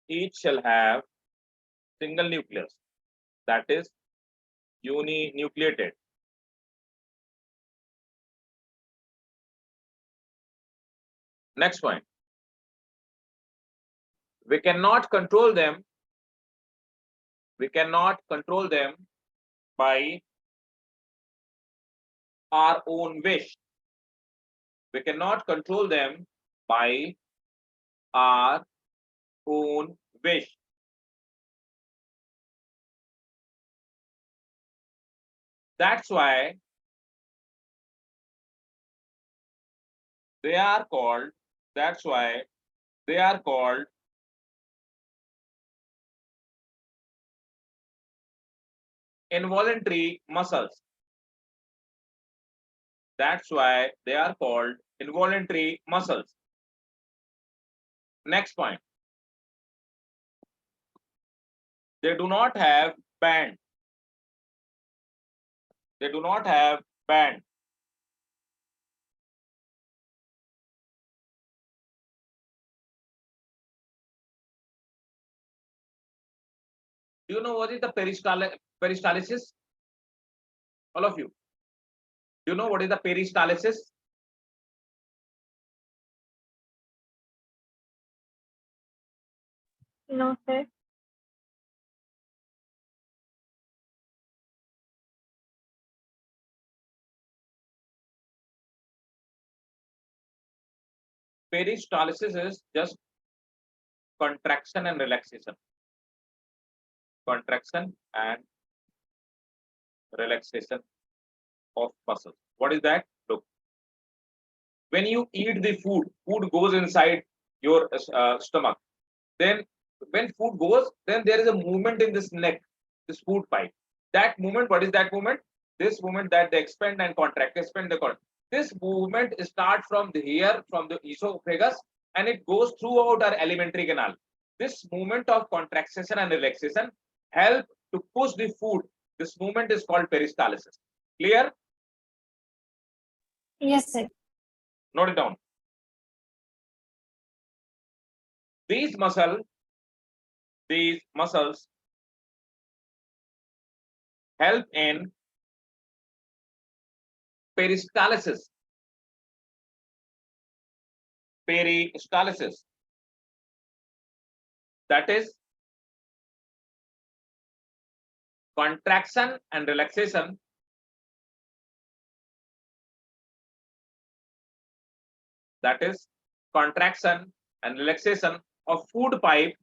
Each shall have single nucleus. That is uninucleated. Next point. We cannot control them by our own wish. We cannot control them by our own wish. That's why they are called involuntary muscles. That's why they are called involuntary muscles. Next point. They do not have band. They do not have band. Do you know what is the peristalsis? All of you. Do you know what is the peristalsis? No, sir. Peristalsis is just contraction and relaxation. Contraction and relaxation of muscles. What is that? Look. When you eat the food goes inside your stomach. Then when food goes, then there is a movement in this neck, this food pipe. That movement, what is that movement? This movement that they expand and contract, expand the contract. This movement starts from here, from the esophagus, and it goes throughout our alimentary canal. This movement of contraction and relaxation help to push the food. This movement is called peristalsis. Clear? Yes, sir. Note it down. These muscles help in peristalsis. That is, contraction and relaxation that is contraction and relaxation of food pipe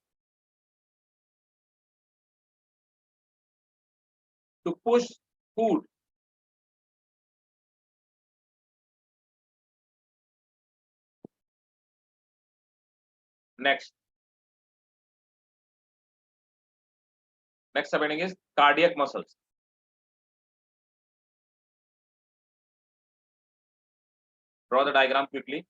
to push food next. Next subheading is cardiac muscles. Draw the diagram quickly.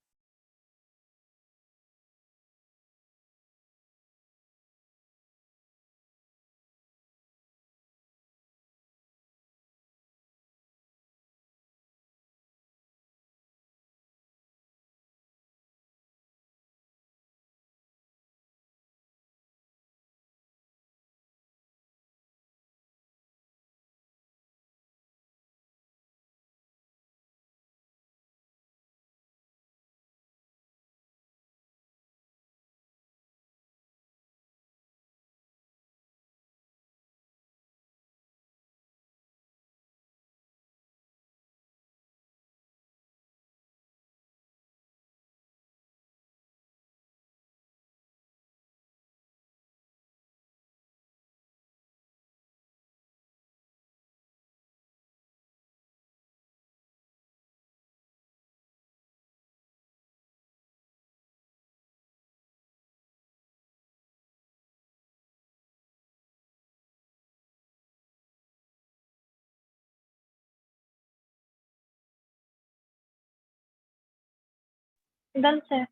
Done, sir.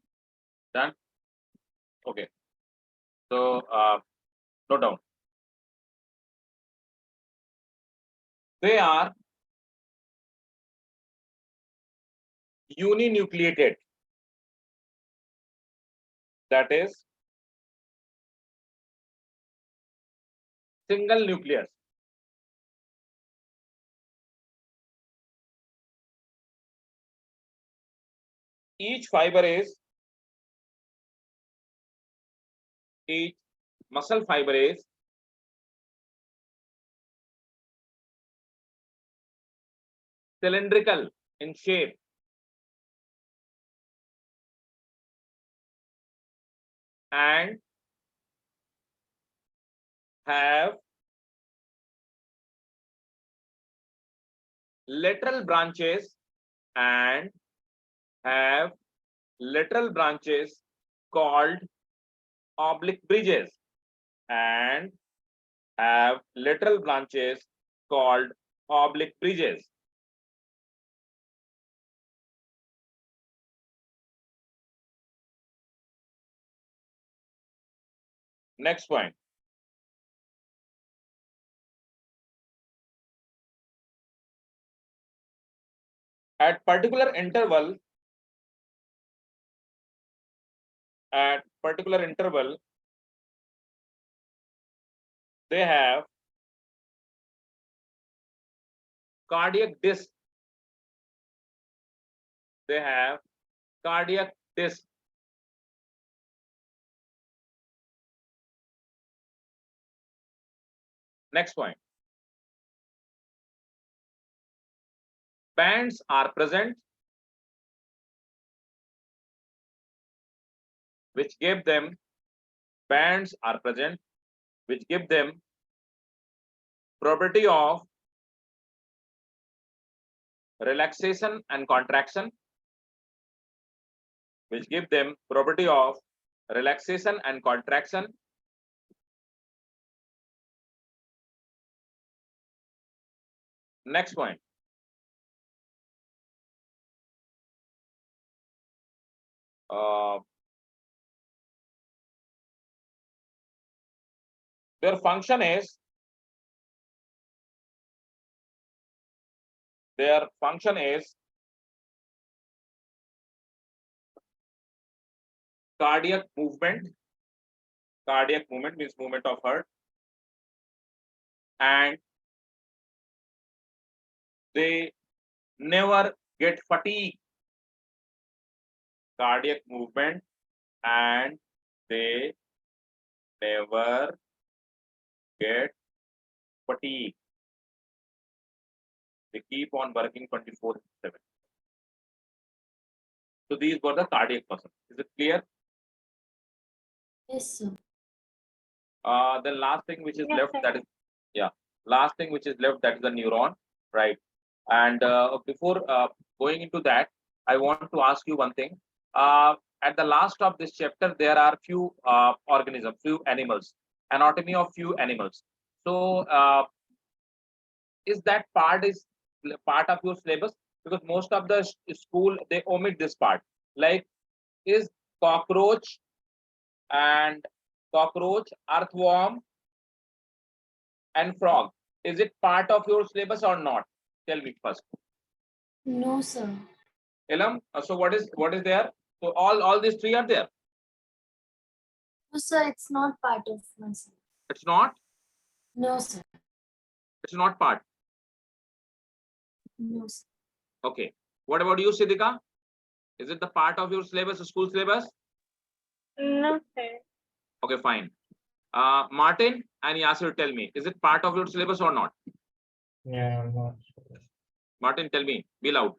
Done. Okay. So note down. They are uninucleated. That is single nucleus. Each muscle fiber is cylindrical in shape and have lateral branches and have lateral branches called oblique bridges and have lateral branches called oblique bridges. Next point. At particular interval, they have cardiac disc. They have cardiac disc. Next point. Bands are present which give them property of relaxation and contraction, Next point. Their function is cardiac movement. Cardiac movement means movement of heart, and they never get fatigue. Cardiac movement and they never get fatigue. They keep on working 24/7. So these were the cardiac muscles. Is it clear? Yes, sir. The last thing which is Yes, left, sir. that is, yeah, last thing which is left, that is the neuron, right? And before going into that, I want to ask you one thing. At the last of this chapter, there are few organisms, few animals, anatomy of few animals. So is that part of your syllabus? Because most of the school, they omit this part. Like, is cockroach and earthworm and frog, is it part of your syllabus or not? Tell me first. No, sir. Elam, so what is there? So all these three are there. No, sir, it's not part of my syllabus. It's not. No, sir. It's not part. No, sir. Okay. What about you, Siddhika? Is it the part of your syllabus, school syllabus? No, sir. Okay, fine. Martin and Yasir, tell me, is it part of your syllabus or not? Yeah, I'm not sure. Martin, tell me. Be loud.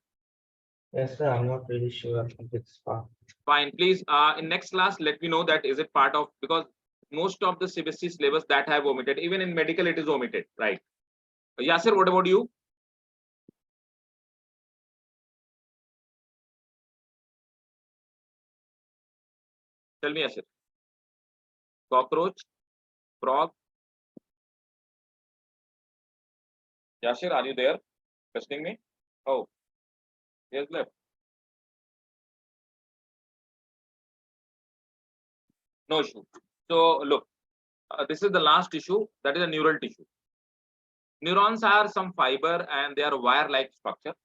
Yes, sir, I'm not really sure if it's part. Fine. Please, in next class, let me know that is it part of, because most of the CBSE syllabus that have omitted, even in medical, it is omitted, right? Yasir, what about you? Tell me, Yasir. Cockroach, frog. Yasir, are you there? Listening me? Oh, yes, left. No issue. So look, this is the last issue. That is a neural tissue. Neurons are some fiber and they are wire-like structure.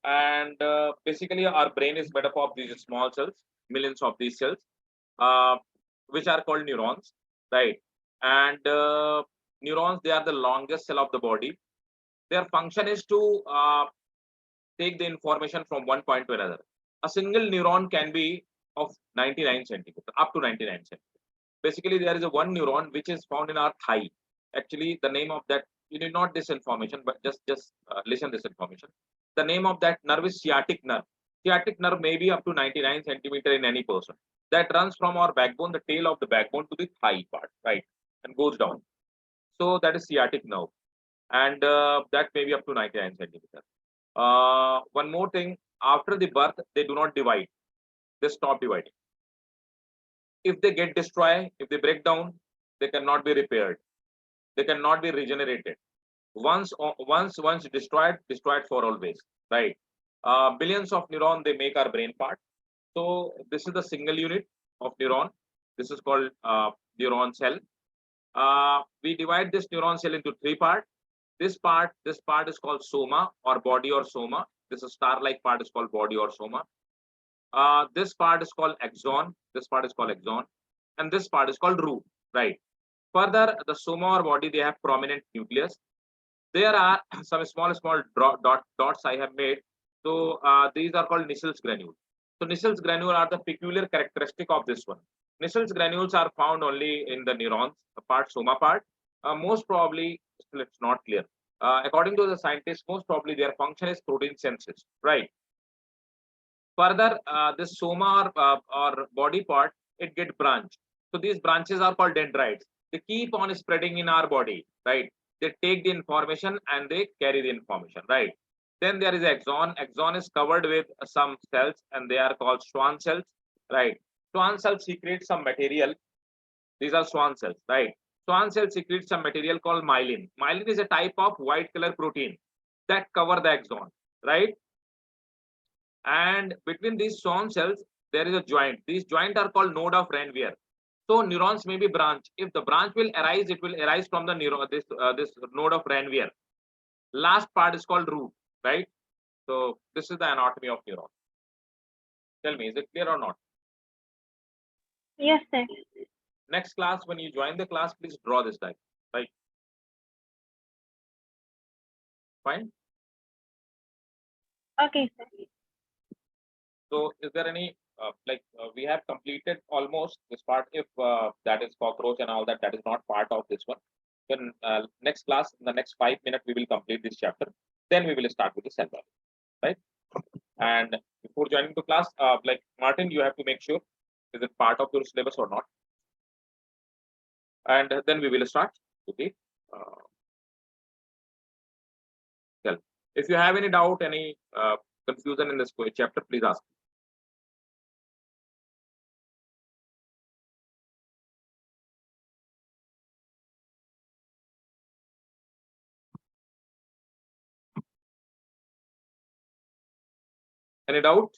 And basically, our brain is made up of these small cells, millions of these cells, which are called neurons, right? And neurons, they are the longest cell of the body. Their function is to take the information from one point to another. A single neuron can be of 99 centimeters, up to 99 centimeters. Basically, there is a one neuron which is found in our thigh. Actually, the name of that, you need not this information, but just listen this information. The name of that nerve is sciatic nerve. Sciatic nerve may be up to 99 centimeter in any person. That runs from our backbone, the tail of the backbone, to the thigh part, right, and goes down. So that is sciatic nerve, and that may be up to 99 centimeter. One more thing, after the birth, they do not divide. They stop dividing. If they get destroyed, if they break down, they cannot be repaired. They cannot be regenerated. Once destroyed for always, right? Billions of neurons, they make our brain part. So this is the single unit of neuron. This is called neuron cell. We divide this neuron cell into three parts. This part is called soma or body or soma. This is star-like part is called body or soma. This part is called axon. This part is called axon, and this part is called root. Right. Further, the soma or body, they have prominent nucleus. There are some small dots I have made. So these are called Nissel's granules. So Nissel's granules are the peculiar characteristic of this one. Nissel's granules are found only in the neurons, the part soma part. Most probably, still it's not clear. According to the scientists, most probably their function is protein synthesis, right? Further, this soma or body part, it gets branched. So these branches are called dendrites. They keep on spreading in our body, right? They take the information and they carry the information, right? Then there is axon. Axon is covered with some cells and they are called Schwann cells, right? Schwann cells secrete some material. These are Schwann cells, right? Schwann cells secrete some material called myelin. Myelin is a type of white color protein that cover the axon, right? And between these Schwann cells, there is a joint. These joints are called node of Ranvier. So neurons may be branched. If the branch will arise, it will arise from the neuron, this node of Ranvier. Last part is called root, right? So this is the anatomy of neuron. Tell me, is it clear or not? Yes, sir. Next class, when you join the class, please draw this diagram, right? Fine. Okay, sir. So is there any we have completed almost this part. If that is cockroach and all that, that is not part of this one. Then next class, in the next 5 minutes, we will complete this chapter. Then we will start with the cell biology, right? And before joining the class, like Martin, you have to make sure is it part of your syllabus or not. And then we will start with the cell. If you have any doubt, any confusion in this chapter, please ask. Any doubt?